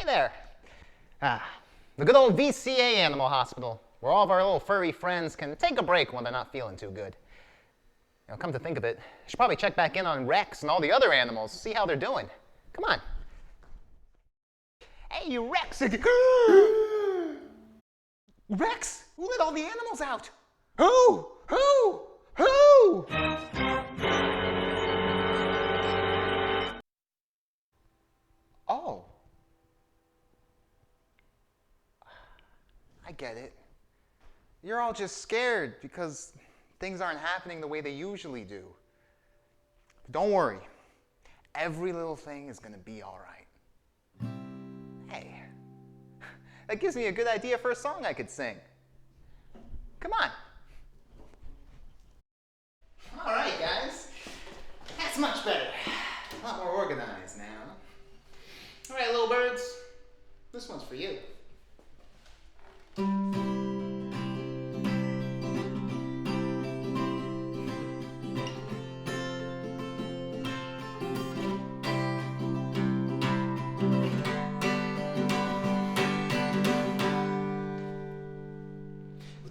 there. The good old VCA Animal Hospital, where all of our little furry friends can take a break when they're not feeling too good. Come to think of it, I should probably check back in on Rex and all the other animals, see how they're doing. Come on. Hey, Rex! Rex, who let all the animals out? Who? Oh. I get it. You're all just scared because things aren't happening the way they usually do. Don't worry. Every little thing is going to be all right. Hey, that gives me a good idea for a song I could sing. Come on. All right, guys. That's much better. A lot more organized now. All right, little birds. This one's for you.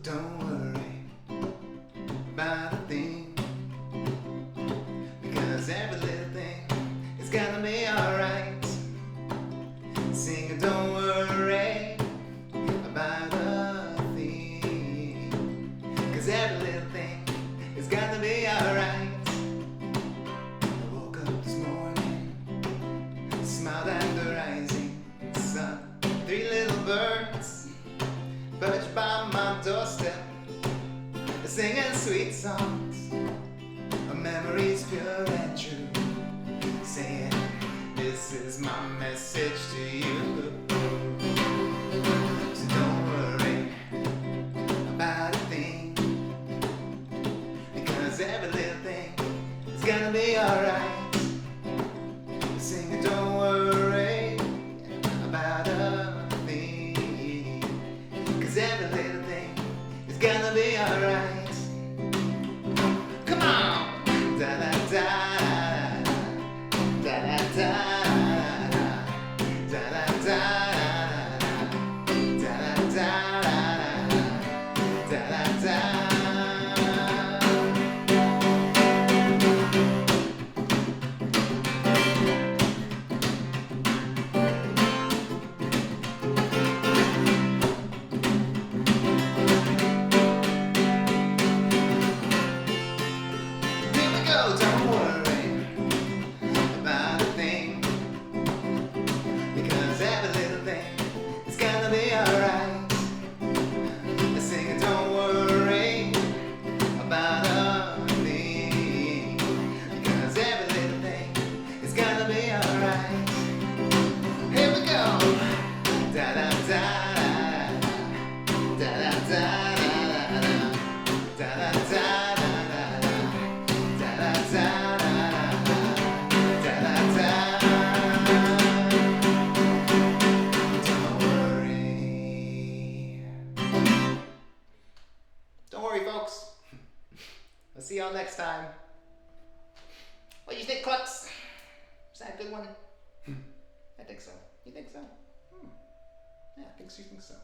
Don't worry about a thing, because every little thing is gonna be alright. Sing it, don't worry about a thing, because every little thing is gonna be alright. I woke up this morning, smiled at the rising sun. 3 little birds perched by my doorstep, singing sweet songs of memories pure and true, saying, this is my message to you. So don't worry about a thing, because every little thing is gonna be alright. Sing it, don't worry about a thing, because every little thing is gonna be alright. Come on! Da da da da da da da da da da da da. Don't worry about a thing, because every little thing is gonna be alright. Sing it, don't worry about a thing, because every little thing is gonna be alright. Here we go. Da da da da da da da da da da. Don't worry, folks. I'll see y'all next time. What do you think, Clucks? Is that a good one? I think so. You think so? Yeah, I think so. You think so.